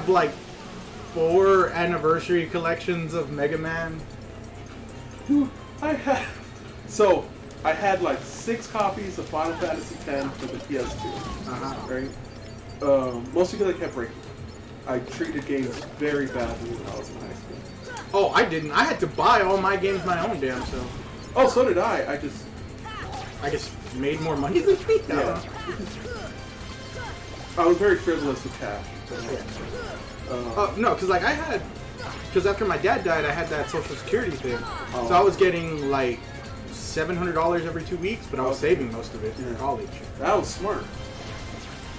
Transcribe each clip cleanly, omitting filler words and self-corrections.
have like 4 anniversary collections of Mega Man. Dude, I had like 6 copies of Final Fantasy X for the PS2. Right? Mostly because I kept breaking. I treated games very badly when I was in high school. Oh, I didn't. I had to buy all my games my own damn self. Oh, so did I. I just made more money than me. Yeah. I was very frivolous with cash. No, because like because after my dad died, I had that Social Security thing. So I was getting like $700 every 2 weeks, but I was saving most of it for college. That was smart.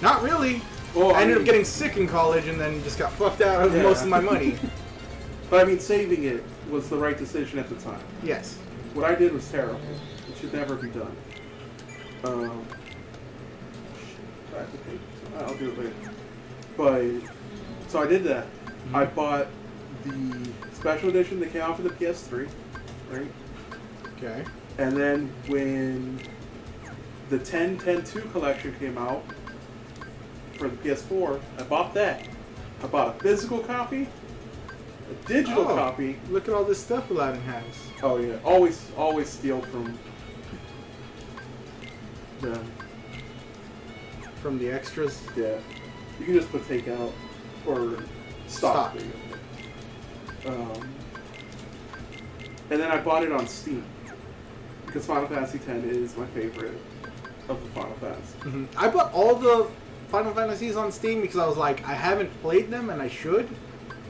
Not really. Well, I ended up getting sick in college and then just got fucked out of most of my money. But I mean, saving it was the right decision at the time. Yes. What I did was terrible. It should never be done. I'll do it later. But so I did that. Mm-hmm. I bought the special edition that came out for the PS3, right? Okay. And then when the 10-10-2 collection came out for the PS4, I bought that. I bought a physical copy, a digital copy. Look at all this stuff Aladdin has. Oh yeah, always steal from the extras. Yeah, you can just put takeout or stock. And then I bought it on Steam because Final Fantasy X is my favorite of the Final Fantasy. Mm-hmm. I bought all the Final Fantasies on Steam because I was like, I haven't played them and I should.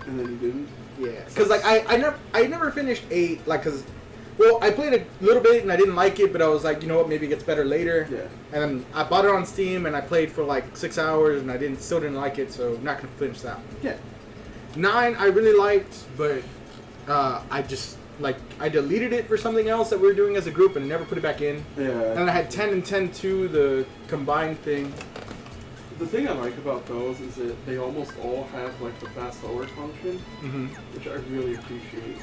And then you didn't? Yeah, because like I never finished 8, like, because, well, I played a little bit and I didn't like it, but I was like, you know what, maybe it gets better later. Yeah. And then I bought it on Steam and I played for like 6 hours and I still didn't like it, so I'm not gonna finish that one. Yeah. 9 I really liked, but I deleted it for something else that we were doing as a group and I never put it back in. Yeah. And I had 10 and 10-2, the combined thing. The thing I like about those is that they almost all have like the fast forward function, which I really appreciate,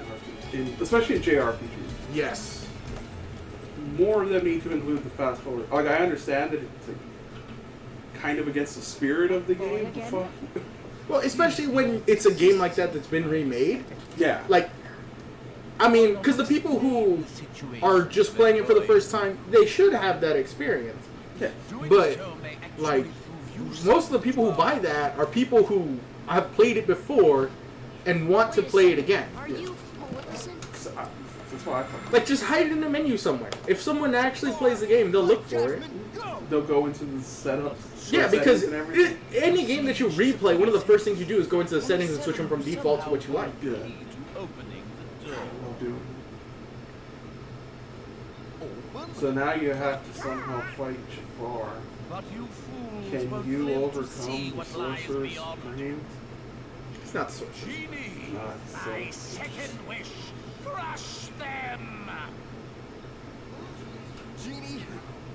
especially in JRPGs. Yes. More of them need to include the fast forward. Like, I understand that it's like kind of against the spirit of the game. Well, especially when it's a game like that that's been remade. Yeah. Like, I mean, because the people who are just playing it for the first time, they should have that experience. Yeah. But, like, most of the people who buy that are people who have played it before and want to play it again. Yeah. That's why I like, just hide it in the menu somewhere. If someone actually plays the game, they'll look for it. They'll go into the setup. Yeah, because any game that you replay, one of the first things you do is go into the settings and switch them from default to what you like. Yeah. I'll do it. So now you have to somehow fight Jafar. Can you overcome the sorcerer's brain? It's not sorcerer. My second wish, crush them. Genie.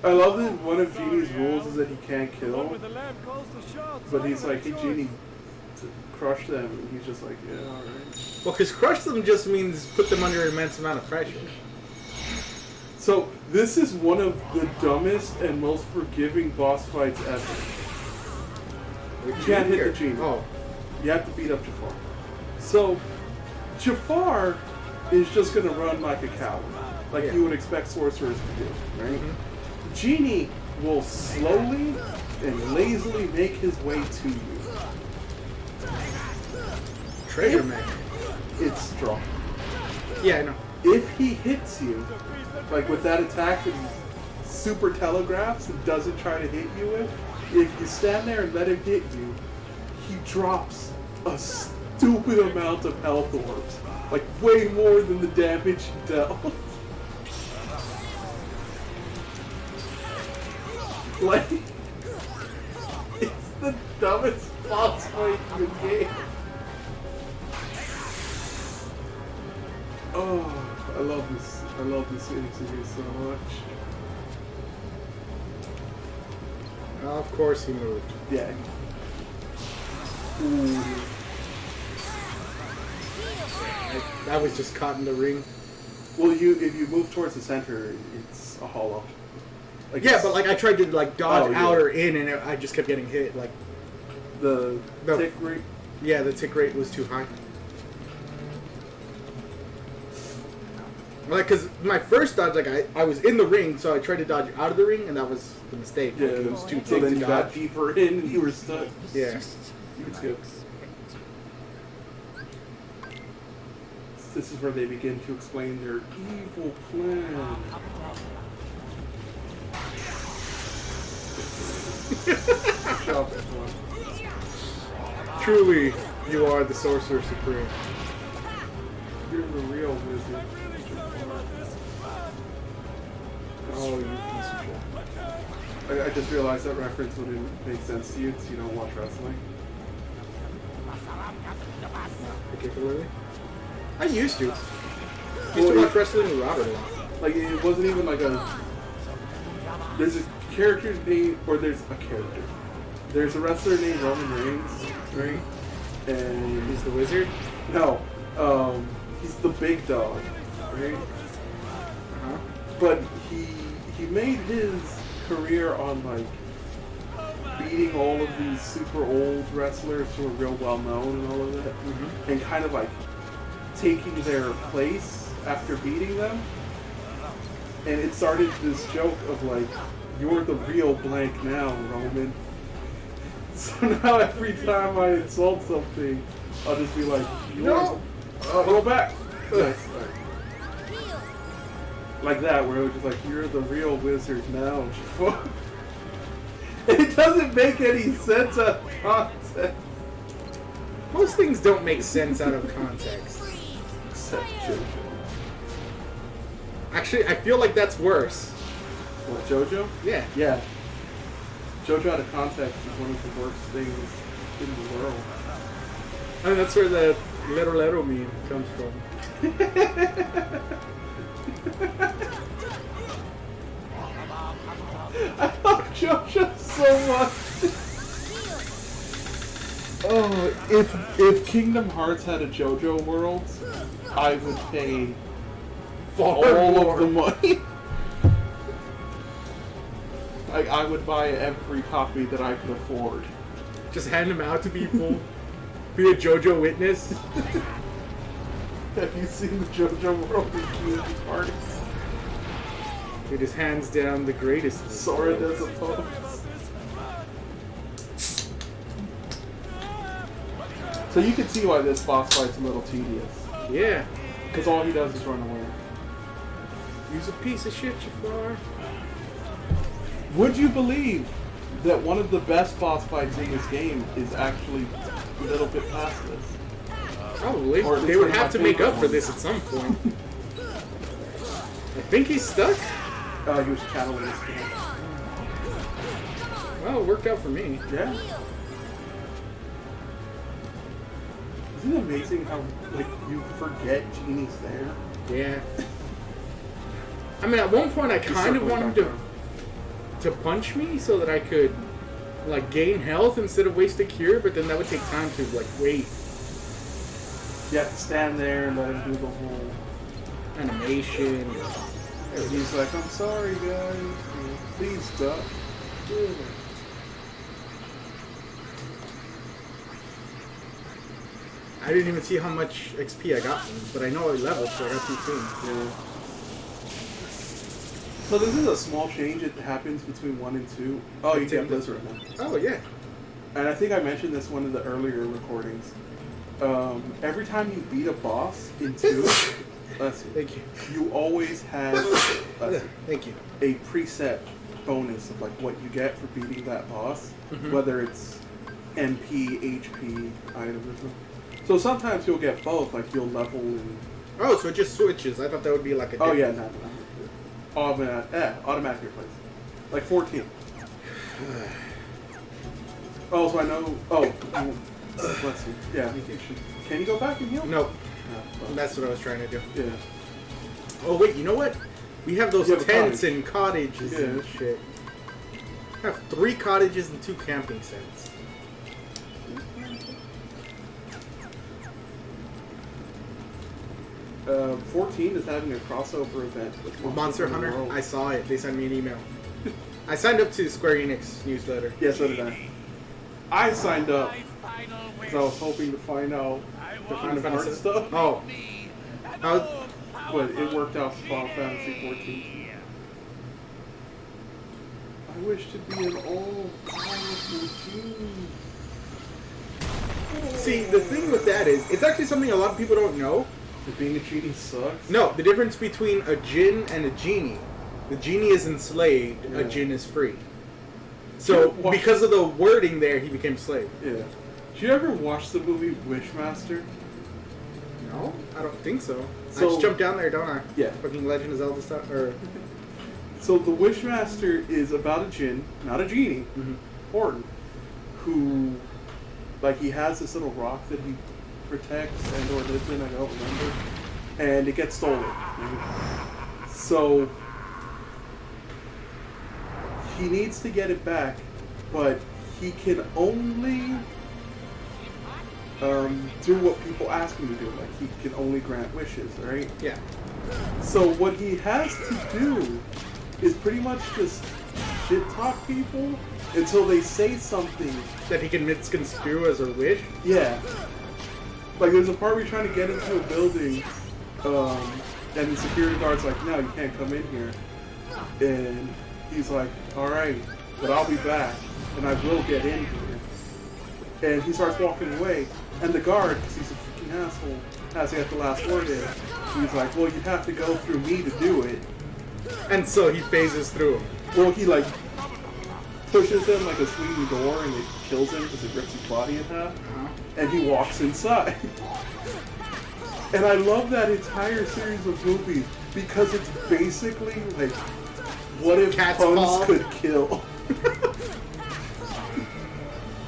I love that one of Genie's rules is that he can't kill. But he's like, hey Genie, to crush them, and he's just like, yeah, alright. Well, because crush them just means put them under an immense amount of pressure. So, this is one of the dumbest and most forgiving boss fights ever. You can't hit the Genie. Oh. You have to beat up Jafar. So, Jafar is just going to run like a coward, like you would expect sorcerers to do, right? Mm-hmm. Genie will slowly and lazily make his way to you. Treasure man. It's strong. Yeah, I know. If he hits you, like with that attack that he super telegraphs and doesn't try to hit you with, if you stand there and let him hit you, he drops a stupid amount of health orbs. Like way more than the damage he dealt. Like, it's the dumbest boss fight in the game. Oh, I love this series so much. Of course he moved. Yeah. Ooh. That was just caught in the ring. Well, if you move towards the center, it's a hollow. Like yeah, but like I tried to like dodge out or in, and I just kept getting hit. Like the tick ring. Yeah, the tick rate was too high. Like, cause my first dodge, like I was in the ring, so I tried to dodge out of the ring, and that was the mistake. Yeah, like, it was too so big then to you dodge. got deeper in and you were stuck. Yeah. You could skip. This is where they begin to explain their evil plan. Shut up, everyone. Truly, you are the Sorcerer Supreme. You're the real wizard. Oh, you piece of shit. I just realized that reference wouldn't make sense to you because you don't watch wrestling. Particularly. I used to. Used to watch wrestling with Robert a lot. Like, it wasn't even like a... There's a character named... Or there's a character. There's a wrestler named Roman Reigns, right? And... He's the wizard? No. He's the big dog, right? Uh-huh. But he made his career on, like, beating all of these super old wrestlers who are real well known and all of that. Mm-hmm. And kind of, like, taking their place after beating them. And it started this joke of, like, you're the real blank now, Roman. So now every time I insult something, I'll just be like, No! Roll back! Yes, like that, where it was just like, you're the real wizard now. It doesn't make any sense out of context. Most things don't make sense out of context. Except JoJo. Actually, I feel like that's worse. What, JoJo? Yeah. Yeah. JoJo out of context is one of the worst things in the world. I mean, that's where the little meme comes from. I love JoJo so much. Oh, if Kingdom Hearts had a JoJo world, I would pay all of the money. Like, I would buy every copy that I could afford. Just hand them out to people. Be a JoJo witness. Have you seen the JoJo world in Kingdom Hearts? It is hands down the greatest. Sora does a pose. So you can see why this boss fight's a little tedious. Yeah. Because all he does is run away. Use a piece of shit, Jafar. Would you believe that one of the best boss fights in this game is actually a little bit past this? Probably. Or at They least would one of have my to make favorite up for ones. this at some point. I think he's stuck. He was channeling his game. Well, it worked out for me. Yeah. Isn't it amazing how, like, you forget Genie's there? Yeah. I mean, at one point I kind of wanted him to punch me so that I could, like, gain health instead of waste a cure, but then that would take time to, like, wait. You have to stand there and let him do the whole... Animation. And he's like, I'm sorry, guys. Please stop. I didn't even see how much XP I got from him, but I know I leveled, so I got 2 tunes. Yeah. So this is a small change that happens between 1 and 2. Oh, you get Blizzard now. Oh, yeah. And I think I mentioned this one of the earlier recordings. Every time you beat a boss in 2, bless you, Thank you. you always have Thank you. a preset bonus of like what you get for beating that boss, whether it's MP, HP, items or something. So sometimes you'll get both, like you'll level and... Oh, so it just switches. I thought that would be like a Oh different... yeah, no. Automatic replace. Like 14. Oh, so I know... Oh, bless you. Yeah, you should... Can you go back and heal? No, No, well, that's what I was trying to do. yeah. Oh, wait, you know what? We have those You have a tents cottage. and cottages and Yeah. shit. I have 3 cottages and 2 camping sets. 14 is having a crossover event with Monster Hunter, World. I saw it. They sent me an email. I signed up to the Square Enix newsletter. Yeah, so did I. I signed up because I was hoping to find out the Final Fantasy stuff. Oh. But it worked out for Final Fantasy 14. I wish to be an all-powerful genie. See, the thing with that is, it's actually something a lot of people don't know. That being a genie sucks? No, the difference between a djinn and a genie. The genie is enslaved, a djinn is free. So, because of the wording there, he became slave. Yeah. Did you ever watch the movie Wishmaster? No, I don't think so. So- I just jumped down there, don't I? Yeah. Fucking Legend of Zelda stuff, or... So the Wishmaster is about a djinn, not a genie, Horton, who, like, he has this little rock that he protects and or lives in, I don't remember, and it gets stolen. So he needs to get it back, but he can only do what people ask him to do. Like, he can only grant wishes, right? Yeah. So what he has to do is pretty much just shit talk people until they say something That he can misconstrue as a wish? Yeah. Like, there's a part where you're trying to get into a building, and the security guard's like, no, you can't come in here. And he's like, alright, but I'll be back, and I will get in here. And he starts walking away, and the guard, because he's a freaking asshole, has to get the last word in. He's like, well, you have to go through me to do it. And so he phases through him. Well, he, like, pushes him like a swinging door, and it kills him because it rips his body in half. And he walks inside. And I love that entire series of movies because it's basically like, what if Cat's Pugs Paw? could kill?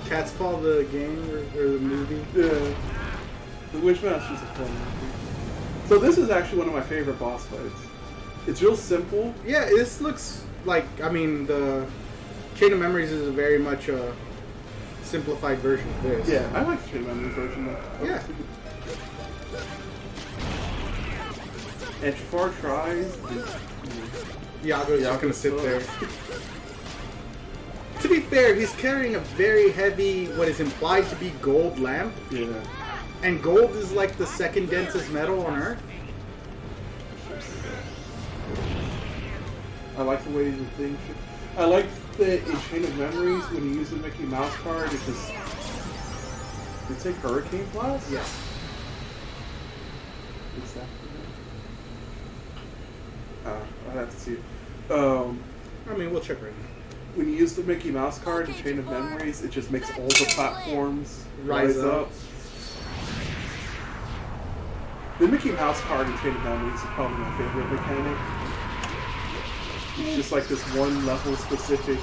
Cat's Paw, the game or the movie? Yeah. The Wishmaster's a fun movie. So this is actually one of my favorite boss fights. It's real simple. Yeah, this looks like, I mean, the Chain of Memories is very much a simplified version of this. Yeah, I like the Chain of Memories version though. Yeah. And Jafar tries. Yago's just gonna sit there. To be fair, he's carrying a very heavy, what is implied to be gold lamp. Yeah. And gold is like the second densest metal on Earth. I like the way the thing. I like that in Chain of Memories when you use the Mickey Mouse card, it just. It's like Hurricane Blast? Yeah. What's that? I'd have to see it. I mean, we'll check right now. When you use the Mickey Mouse card in Chain of Memories, it just makes all the platforms Rise up. The Mickey Mouse card in Chain of Memories is probably my favorite mechanic. It's just like this one level specific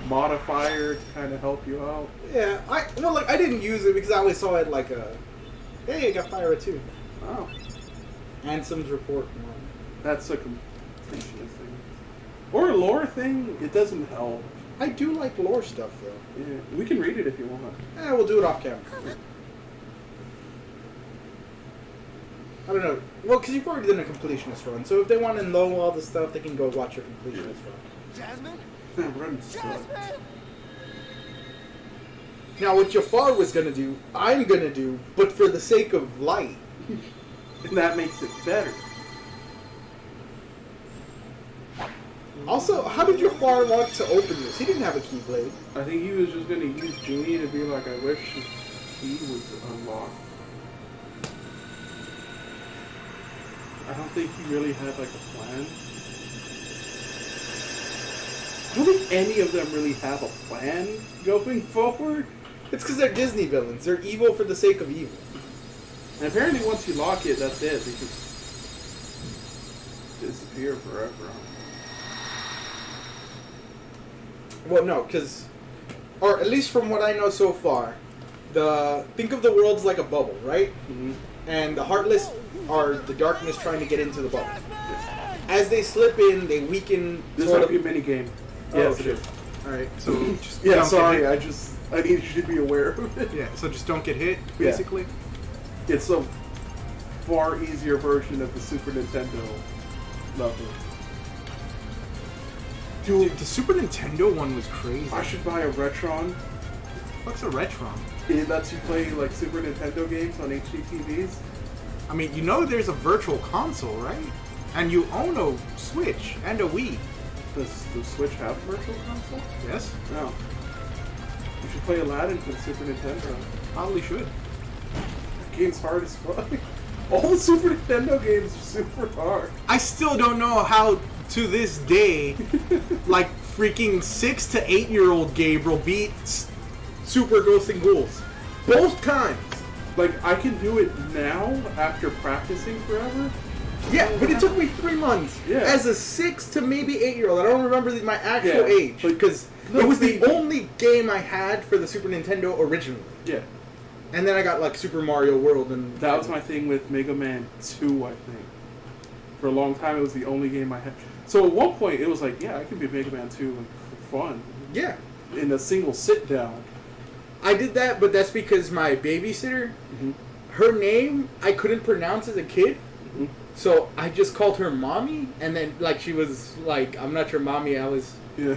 modifier to kind of help you out. Yeah, I didn't use it because I always saw it like a, hey, I got fire too. Oh. Ansem's report. That's a completionist thing. Or a lore thing, it doesn't help. I do like lore stuff though. Yeah, we can read it if you want. We'll do it off camera. I don't know. Well, because you've already done a completionist run, so if they want to know all the stuff, they can go watch your completionist run. Jasmine? Run sucks. Jasmine? Now, what Jafar was going to do, I'm going to do, but for the sake of light. And that makes it better. Also, how did Jafar want to open this? He didn't have a keyblade. I think he was just going to use Genie to be like, I wish the key was unlocked. I don't think he really had like a plan. I don't think any of them really have a plan going forward. It's because they're Disney villains. They're evil for the sake of evil. And apparently once you lock it, that's it. They just disappear forever. Well, no, because, or at least from what I know so far, think of the world's like a bubble, right? Mm-hmm. And the Heartless are the darkness trying to get into the bubble. As they slip in, they weaken. This sort might of be a mini game. Oh, Yes, it shit. is. Alright, so just Yeah, don't sorry. get hit. I need you to be aware of it. Yeah, so just don't get hit, basically. It's a far easier version of the Super Nintendo level. Dude, the Super Nintendo one was crazy. I should buy a Retron. What's a Retron? It lets you play like Super Nintendo games on HD TVs. I mean, you know there's a virtual console, right? And you own a Switch and a Wii. Does the Switch have a virtual console? Yes? No. You should play Aladdin for the Super Nintendo. Probably should. The game's hard as fuck. All the Super Nintendo games are super hard. I still don't know how, to this day, like, freaking 6 to 8-year-old Gabriel beat Super Ghosts and Ghouls. Both times. Like, I can do it now after practicing forever. Yeah, but it took me 3 months. Yeah. As a 6 to maybe 8-year-old. I don't remember my actual Yeah, age. Because it was the only game I had for the Super Nintendo originally. Yeah. And then I got, like, Super Mario World. And That was my thing with Mega Man 2, I think. For a long time, it was the only game I had. So at one point, it was like, yeah, I can be Mega Man 2 like, for fun. Yeah. In a single sit-down. I did that, but that's because my babysitter, her name, I couldn't pronounce as a kid. So I just called her Mommy, and then, like, she was like, I'm not your mommy, I was... Yeah.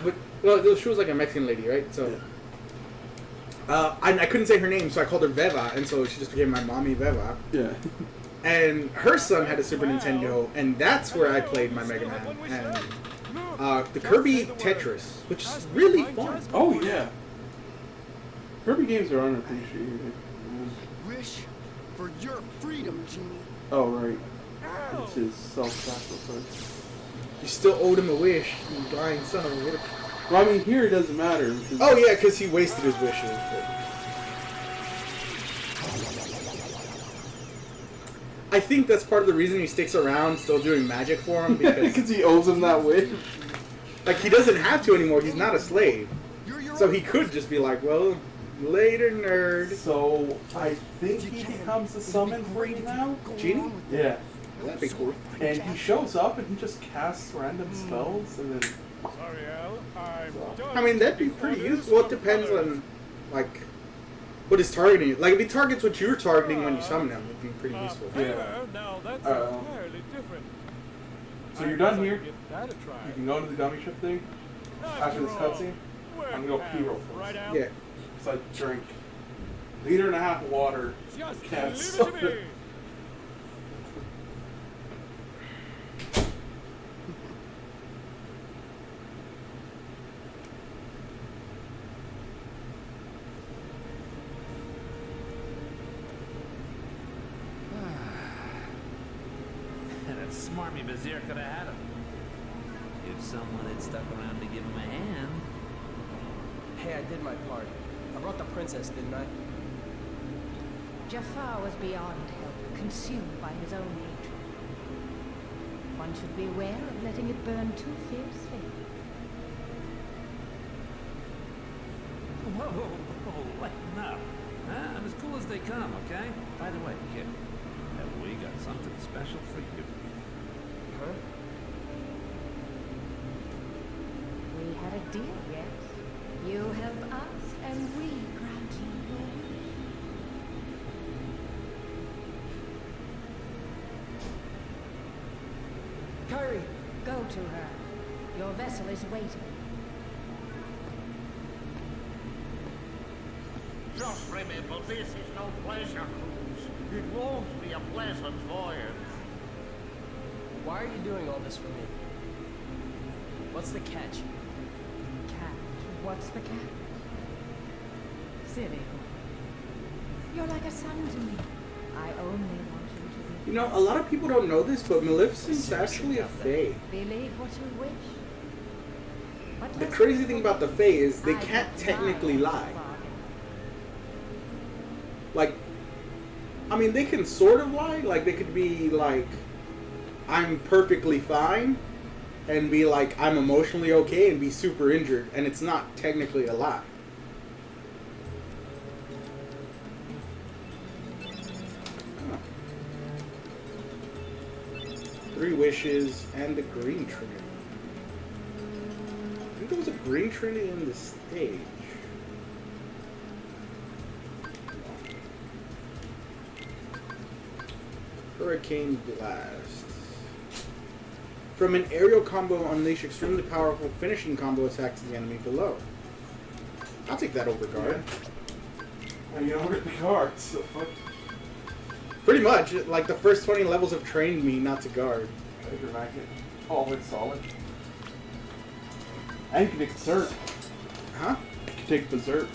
but, well, she was like a Mexican lady, right? So... I couldn't say her name, so I called her Veva, and so she just became my mommy, Veva. Yeah. And her son had a Super Nintendo, and that's where I played my Mega Man. And the Kirby Tetris, which is really fun. Oh, yeah. Kirby games are unappreciated. Wish for your freedom, Genie. Oh, right. It's his self-sacrifice. You still owed him a wish, you blind son of a bitch. Well, I mean, here it doesn't matter. Oh, yeah, because he wasted his wishes. I think that's part of the reason he sticks around still doing magic for him, Because he owes him that wish. like, he doesn't have to anymore, he's not a slave. So he could just be like, well, later, nerd. So, I think he becomes a summon for you now? Genie? Yeah. That'd be cool. And he shows up and he just casts random spells and then... Sorry, Al. I'm done. I mean, that'd be pretty useful. Well, it depends on, like, what is targeting. Like, if he targets what you're targeting when you summon him, it'd be pretty useful. Yeah. Now that's entirely different. So you're done here? Give that a try. You can go to the gummy ship thing after this cutscene. I'm gonna go pee real fast. Right, Al? Yeah. Because I drink 1.5 liters of water. Just Can't leave stop it to me. it. That smarmy vizier could have had him. If someone had stuck around to give him a hand. Hey, I did my part. I brought the princess, didn't I? Jafar was beyond help, consumed by his own hatred. One should beware of letting it burn too fiercely. Whoa, whoa, whoa, lighten up. I'm as cool as they come, okay? By the way, kid, have we got something special for you? Huh? We had a deal, yes? You help us, and we grant you your wish. Kyrie! Go to her. Your vessel is waiting. Just remember, this is no pleasure cruise. It won't be a pleasant voyage. Why are you doing all this for me? What's the catch? Cat. What's the cat? Silly boy. You're like a son to me. I only want you to be. You know, a lot of people don't know this, but Maleficent's actually a fae. Believe what you wish. But The listen crazy to thing the about the fae is they I can't don't technically lie. lie. Like, I mean, they can sort of lie. Like, they could be like, I'm perfectly fine, and be like, I'm emotionally okay, and be super injured, and it's not technically a lie. Huh. 3 wishes and the green trinity. I think there was a green trinity in the stage. Hurricane Blast. From an aerial combo, unleash extremely powerful finishing combo attacks to the enemy below. I'll take that over guard. You don't get the cards, so fuck. Pretty much, like the first 20 levels have trained me not to guard. Treasure magnet. Always solid. And you can take Berserk. Huh? You can take Berserk.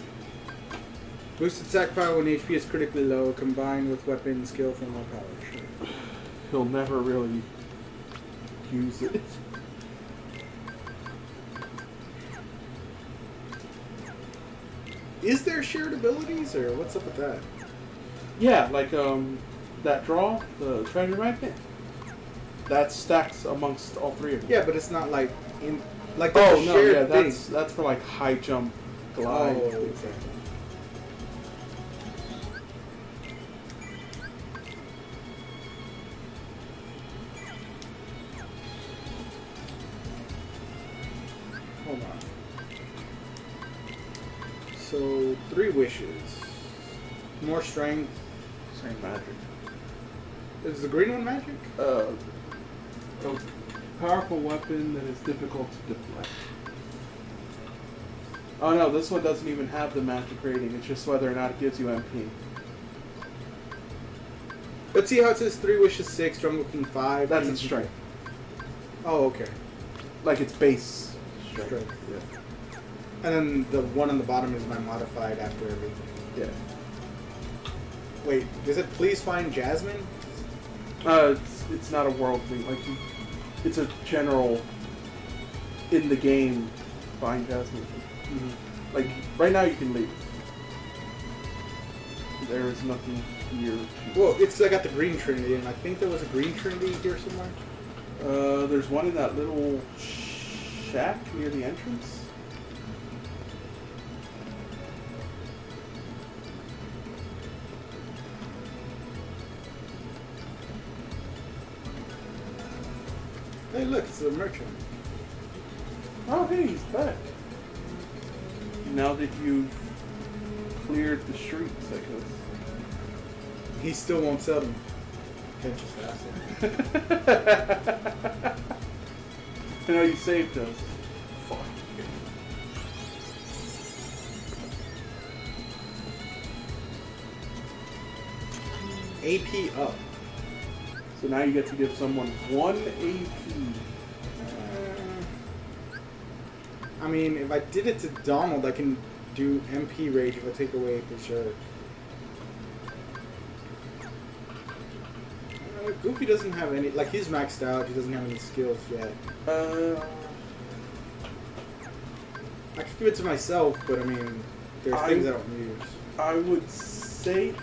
Boost attack power when HP is critically low, combined with weapon skill for more power. Sure. He'll never really use it. Is there shared abilities, or what's up with that? Yeah, like that draw, the treasure magnet. That stacks amongst all three of them. Yeah, but it's not like in like Oh there's a no, shared yeah, thing. that's for like high jump, glide. Oh, okay. Hold on. So 3 wishes. More strength. Same magic. Is the green one magic? A powerful weapon that is difficult to deflect. Oh no, this one doesn't even have the magic rating. It's just whether or not it gives you MP. Let's see how it says 3 wishes 6, Jungle King 5. That's its strength. Oh, okay. Like its base strength. Strength. Yeah. And then the one on the bottom is my modified after everything. Yeah. Wait, does it please find Jasmine? It's not a world thing. Like, it's a general in the game. Find Jasmine. Mm-hmm. Like right now, you can leave. There is nothing here. Well, I got the Green Trinity, and I think there was a Green Trinity here somewhere. There's one in that little shack near the entrance. Hey, look, it's a merchant. Oh, hey, he's back. Now that you've cleared the streets, I guess. He still won't sell them. Pretentious asshole. I know you saved us. Fuck. AP up. So now you get to give someone 1 AP. I mean, if I did it to Donald, I can do MP rage if I take away Berserk. Goofy doesn't have any, like, he's maxed out, he doesn't have any skills yet. I could give it to myself, but I mean, there's things I don't use. I would say...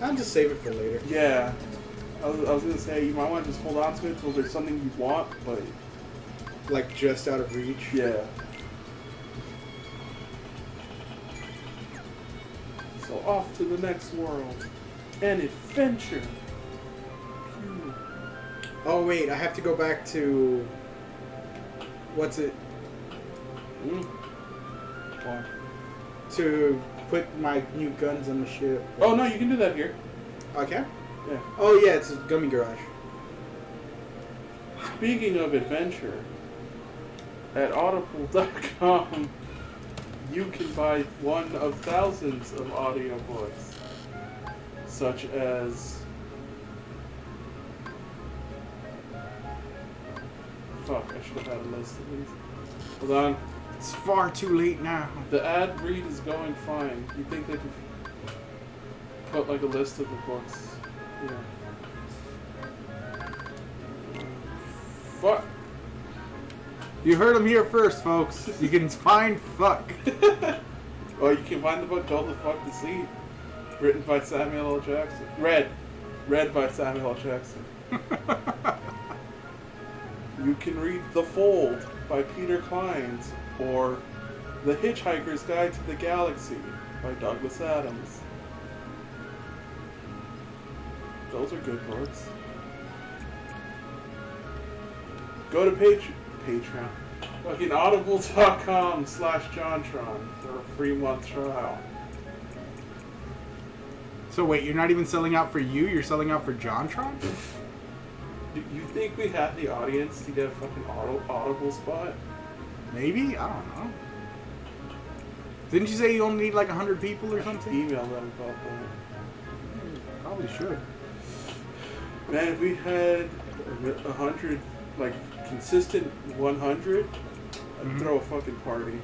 I'll just save it for later. Yeah. I was gonna say, you might want to just hold on to it until there's something you want, but... Like, just out of reach? Yeah. So off to the next world. An adventure. Oh, wait, I have to go back to... What's it? Why? To put my new guns on the ship. Oh, no, you can do that here. Okay? Yeah. Oh, yeah, it's a Gummy Garage. Speaking of adventure, at audible.com, you can buy one of thousands of audiobooks, such as... Fuck, I should have had a list of these. Hold on. It's far too late now. The ad read is going fine. You think they could put like a list of the books? Yeah. Fuck. You heard him here first, folks. You can find fuck. Well, you can find the book called The Fuck to See, written by Samuel L. Jackson. Read by Samuel L. Jackson. You can read The Fold by Peter Clines, or The Hitchhiker's Guide to the Galaxy by Douglas Adams. Those are good books. Go to Patreon. Fucking audible.com/JohnTron for a free month trial. So wait, you're not even selling out for you? You're selling out for JohnTron? Do you think we have the audience to get a fucking Audible spot? Maybe? I don't know. Didn't you say you only need like 100 people or something? Email them about that. Probably should. Man, if we had 100, like consistent 100, I'd throw a fucking party.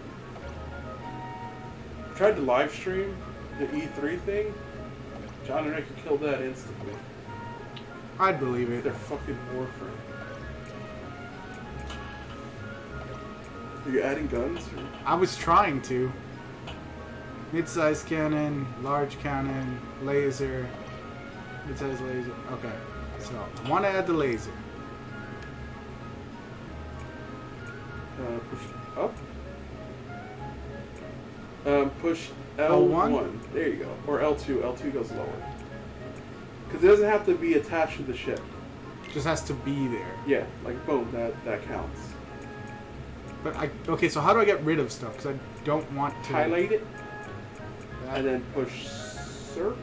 Tried to live stream the E3 thing. John and I could kill that instantly. I'd believe it. They're fucking Warframe. Are you adding guns? Or? I was trying to. Mid-size cannon, large cannon, laser, mid-size laser. Okay, so I want to add the laser. Push up. Push L1. L1? There you go. Or L2. L2 goes lower. Because it doesn't have to be attached to the ship. Just has to be there. Yeah, like boom, that counts. But okay, so how do I get rid of stuff? Because I don't want to Highlight it. that. And then push circle?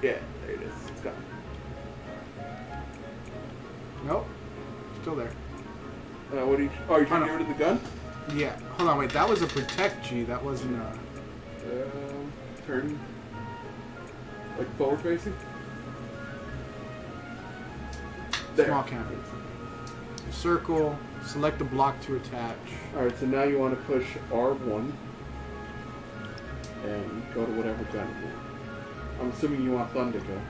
Yeah, there it is. It's gone. Nope, still there. What are you... Oh, you're trying to get rid of the gun? Yeah, hold on, wait, that was a protect G, that wasn't a... Turn. Like forward facing? There. Small cannon. Circle, select the block to attach. Alright, so now you want to push R1 and go to whatever gun you want. I'm assuming you want Thunder go.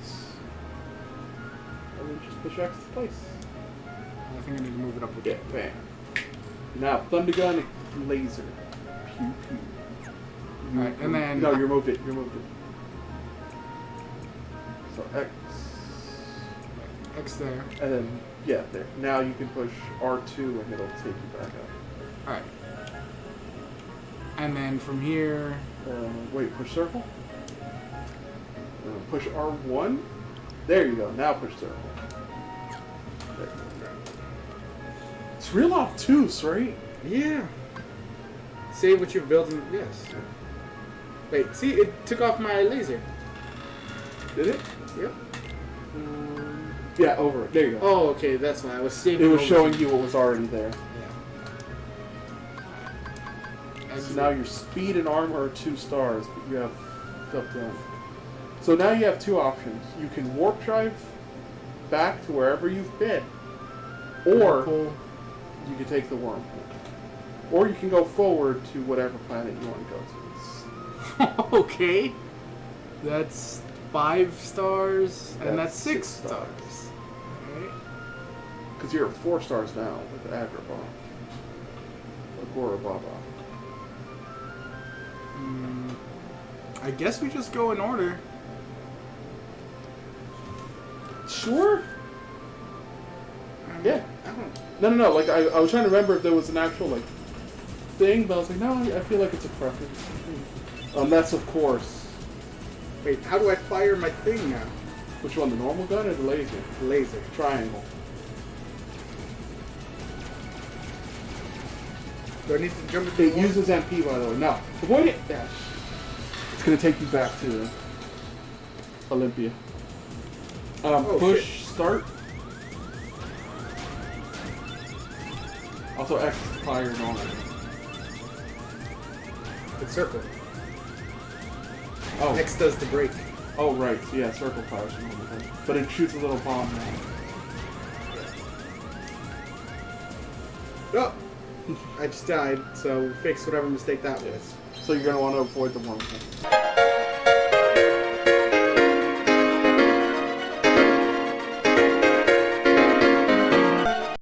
Yes. And then just push X to place. I think I need to move it up a Yeah, bit. bam. Now, Thunder gun, laser. Pew pew. Alright, and then... No, you removed it. You removed it. So X. X there. And then, yeah, there. Now you can push R2 and it'll take you back up. Alright. And then from here... Wait, push circle? Push R1? There you go. Now push circle. There you go. It's real obtuse, right? Yeah. Save what you've built in... Yes. Wait, see, it took off my laser. Did it? Yep. Yeah, over it. There you go. Oh, okay, that's why I was saving. It was over showing to- you what was already there. Yeah. So now your speed and armor are 2 stars, but you have stuff done. So now you have 2 options. You can warp drive back to wherever you've been, or you can take the wormhole. Or you can go forward to whatever planet you want to go to. Okay. That's 5 stars, and that's 6 6 stars. Alright. Because you're at 4 stars now with Agrabah. Or Gorababa. I guess we just go in order. Sure? Yeah. I don't... No. Like, I was trying to remember if there was an actual, like, thing, but I was like, no, I feel like it's a preference. Unless, of course... Wait, how do I fire my thing now? Which one, the normal gun or the laser? Laser. Triangle. Do I need to jump into It the water? uses MP, by the way. No. Avoid it! Dash. It's gonna take you back to Olympia. Push, shit. start. Also X is fire normal. It's circle. Oh. X does the break. Oh, right. So yeah, circle fire is normal thing. But it shoots a little bomb now. Oh! I just died, so fix whatever mistake that was. So you're gonna want to avoid the wormhole.